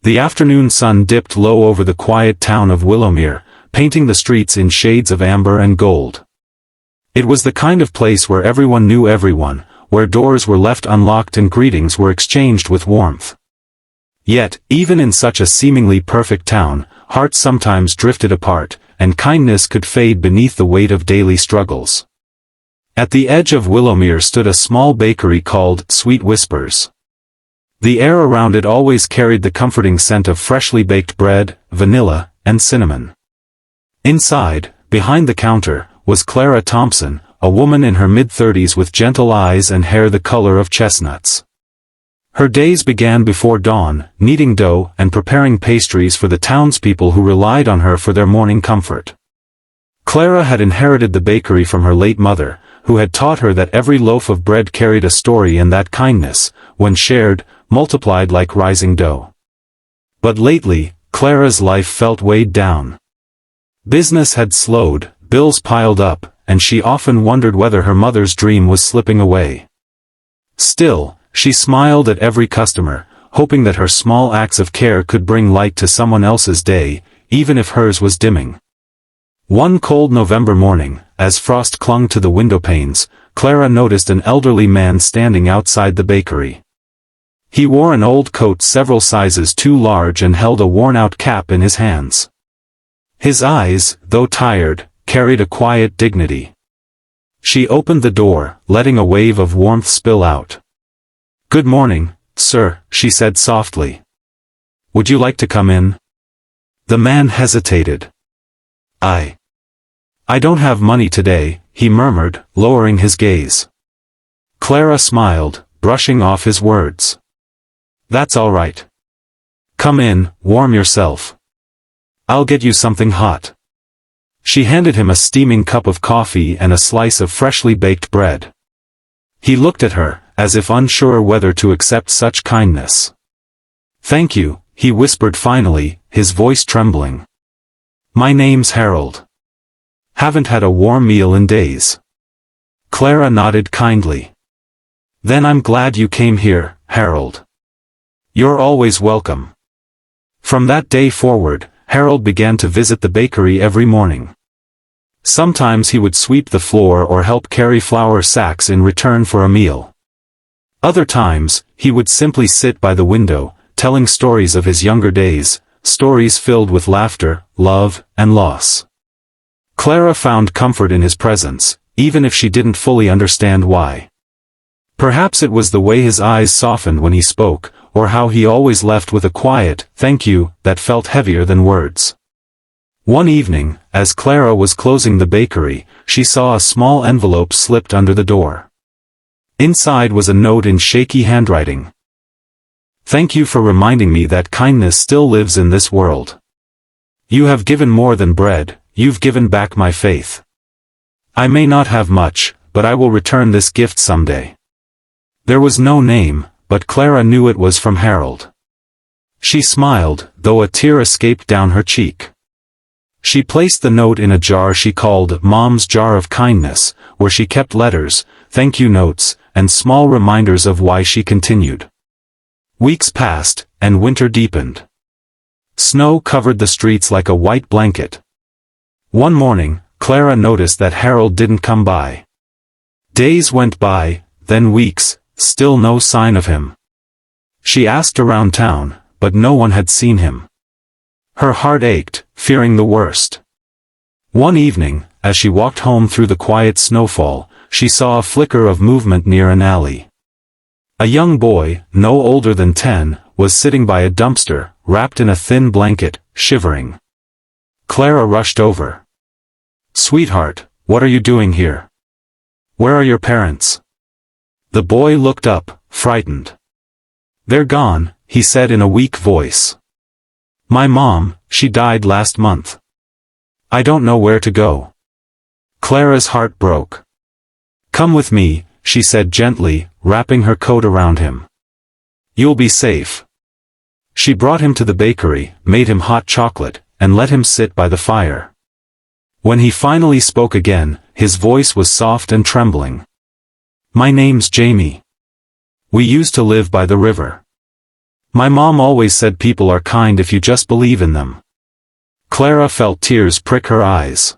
The afternoon sun dipped low over the quiet town of Willowmere, painting the streets in shades of amber and gold. It was the kind of place where everyone knew everyone, where doors were left unlocked and greetings were exchanged with warmth. Yet, even in such a seemingly perfect town, hearts sometimes drifted apart, and kindness could fade beneath the weight of daily struggles. At the edge of Willowmere stood a small bakery called Sweet Whispers. The air around it always carried the comforting scent of freshly baked bread, vanilla, and cinnamon. Inside, behind the counter, was Clara Thompson, a woman in her mid-30s with gentle eyes and hair the color of chestnuts. Her days began before dawn, kneading dough and preparing pastries for the townspeople who relied on her for their morning comfort. Clara had inherited the bakery from her late mother, who had taught her that every loaf of bread carried a story and that kindness, when shared, multiplied like rising dough. But lately, Clara's life felt weighed down. Business had slowed, bills piled up, and she often wondered whether her mother's dream was slipping away. Still, she smiled at every customer, hoping that her small acts of care could bring light to someone else's day, even if hers was dimming. One cold November morning, as frost clung to the window panes, Clara noticed an elderly man standing outside the bakery. He wore an old coat several sizes too large and held a worn-out cap in his hands. His eyes, though tired, carried a quiet dignity. She opened the door, letting a wave of warmth spill out. "Good morning, sir," she said softly. "Would you like to come in?" The man hesitated. I don't have money today," he murmured, lowering his gaze. Clara smiled, brushing off his words. "That's all right. Come in, warm yourself. I'll get you something hot." She handed him a steaming cup of coffee and a slice of freshly baked bread. He looked at her, as if unsure whether to accept such kindness. "Thank you," he whispered finally, his voice trembling. "My name's Harold. Haven't had a warm meal in days." Clara nodded kindly. "Then I'm glad you came here, Harold. You're always welcome." From that day forward, Harold began to visit the bakery every morning. Sometimes he would sweep the floor or help carry flour sacks in return for a meal. Other times, he would simply sit by the window, telling stories of his younger days, stories filled with laughter, love, and loss. Clara found comfort in his presence, even if she didn't fully understand why. Perhaps it was the way his eyes softened when he spoke, or how he always left with a quiet, "thank you," that felt heavier than words. One evening, as Clara was closing the bakery, she saw a small envelope slipped under the door. Inside was a note in shaky handwriting. "Thank you for reminding me that kindness still lives in this world. You have given more than bread, you've given back my faith. I may not have much, but I will return this gift someday." There was no name, but Clara knew it was from Harold. She smiled, though a tear escaped down her cheek. She placed the note in a jar she called Mom's Jar of Kindness, where she kept letters, thank you notes, and small reminders of why she continued. Weeks passed, and winter deepened. Snow covered the streets like a white blanket. One morning, Clara noticed that Harold didn't come by. Days went by, then weeks, still no sign of him. She asked around town, but no one had seen him. Her heart ached, fearing the worst. One evening, as she walked home through the quiet snowfall, she saw a flicker of movement near an alley. A young boy, no older than 10, was sitting by a dumpster, wrapped in a thin blanket, shivering. Clara rushed over. "Sweetheart, what are you doing here? Where are your parents?" The boy looked up, frightened. "They're gone," he said in a weak voice. "My mom, she died last month. I don't know where to go." Clara's heart broke. "Come with me," she said gently, wrapping her coat around him. "You'll be safe." She brought him to the bakery, made him hot chocolate, and let him sit by the fire. When he finally spoke again, his voice was soft and trembling. "My name's Jamie. We used to live by the river. My mom always said people are kind if you just believe in them. Clara felt tears prick her eyes.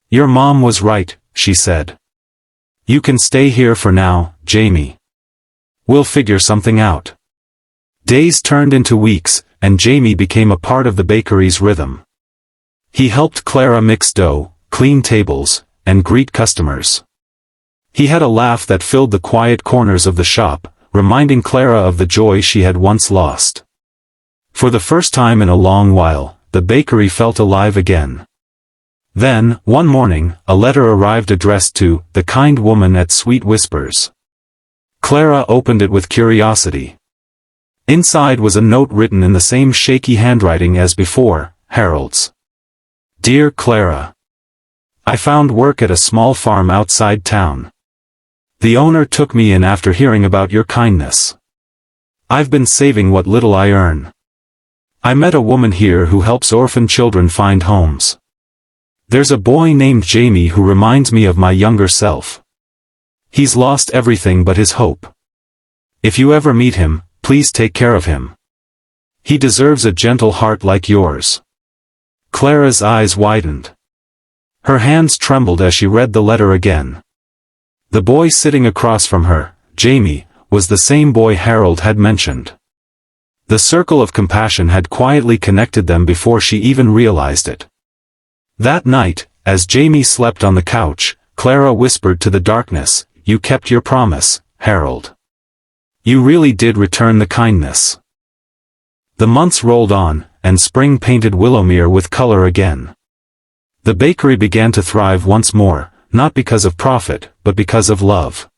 Your mom was right, she said. You can stay here for now, Jamie. We'll figure something out. Days turned into weeks, and Jamie became a part of the bakery's rhythm. He helped Clara mix dough, clean tables, and greet customers. He had a laugh that filled the quiet corners of the shop, reminding Clara of the joy she had once lost. For the first time in a long while, the bakery felt alive again. Then, one morning, a letter arrived addressed to the kind woman at Sweet Whispers. Clara opened it with curiosity. Inside was a note written in the same shaky handwriting as before, Harold's. Dear Clara. I found work at a small farm outside town. The owner took me in after hearing about your kindness. I've been saving what little I earn. I met a woman here who helps orphan children find homes. There's a boy named Jamie who reminds me of my younger self. He's lost everything but his hope. If you ever meet him, please take care of him. He deserves a gentle heart like yours. Clara's eyes widened. Her hands trembled as she read the letter again. The boy sitting across from her, Jamie, was the same boy Harold had mentioned. The circle of compassion had quietly connected them before she even realized it. That night, as Jamie slept on the couch, Clara whispered to the darkness, You kept your promise, Harold. You really did return the kindness. The months rolled on, and spring painted Willowmere with color again. The bakery began to thrive once more, not because of profit, but because of love.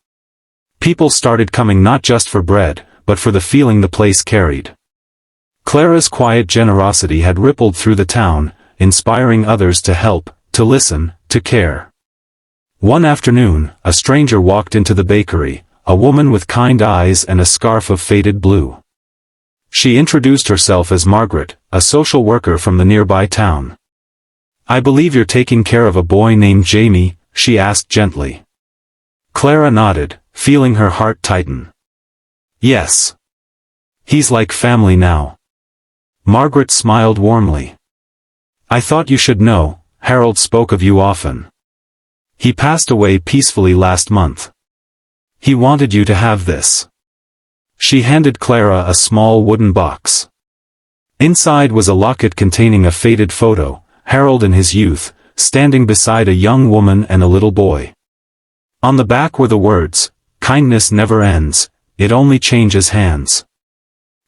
People started coming not just for bread, but for the feeling the place carried. Clara's quiet generosity had rippled through the town, inspiring others to help, to listen, to care. One afternoon, a stranger walked into the bakery, a woman with kind eyes and a scarf of faded blue. She introduced herself as Margaret, a social worker from the nearby town. I believe you're taking care of a boy named Jamie, she asked gently. Clara nodded, feeling her heart tighten. Yes. He's like family now. Margaret smiled warmly. I thought you should know, Harold spoke of you often. He passed away peacefully last month. He wanted you to have this. She handed Clara a small wooden box. Inside was a locket containing a faded photo, Harold in his youth, standing beside a young woman and a little boy. On the back were the words, Kindness never ends, it only changes hands.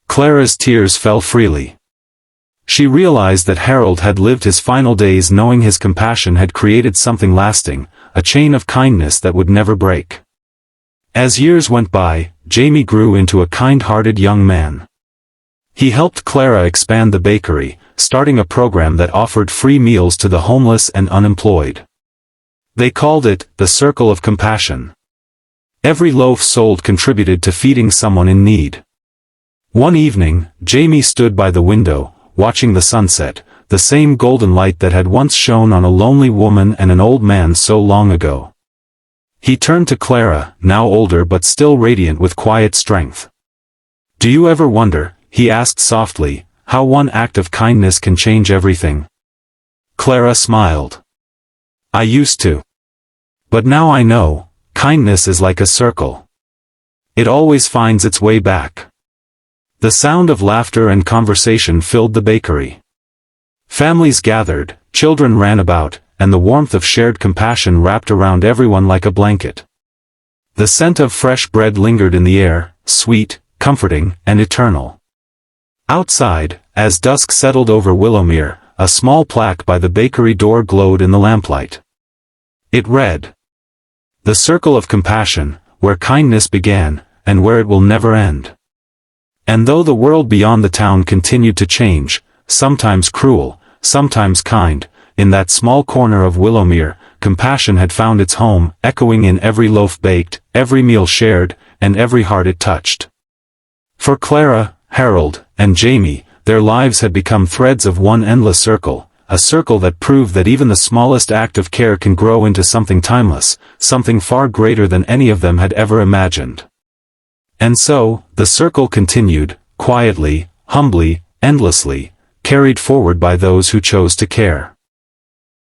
Clara's tears fell freely. She realized that Harold had lived his final days knowing his compassion had created something lasting, a chain of kindness that would never break. As years went by, Jamie grew into a kind-hearted young man. He helped Clara expand the bakery, starting a program that offered free meals to the homeless and unemployed. They called it the Circle of Compassion. Every loaf sold contributed to feeding someone in need. One evening, Jamie stood by the window, watching the sunset, the same golden light that had once shone on a lonely woman and an old man so long ago. He turned to Clara, now older but still radiant with quiet strength. Do you ever wonder, he asked softly, how one act of kindness can change everything? Clara smiled. I used to. But now I know, kindness is like a circle. It always finds its way back. The sound of laughter and conversation filled the bakery. Families gathered, children ran about, and the warmth of shared compassion wrapped around everyone like a blanket. The scent of fresh bread lingered in the air, sweet, comforting, and eternal. Outside, as dusk settled over Willowmere, a small plaque by the bakery door glowed in the lamplight. It read, The Circle of Compassion, where kindness began, and where it will never end. And though the world beyond the town continued to change, sometimes cruel, sometimes kind, in that small corner of Willowmere, compassion had found its home, echoing in every loaf baked, every meal shared, and every heart it touched. For Clara, Harold, and Jamie, their lives had become threads of one endless circle, a circle that proved that even the smallest act of care can grow into something timeless, something far greater than any of them had ever imagined. And so, the circle continued, quietly, humbly, endlessly, carried forward by those who chose to care.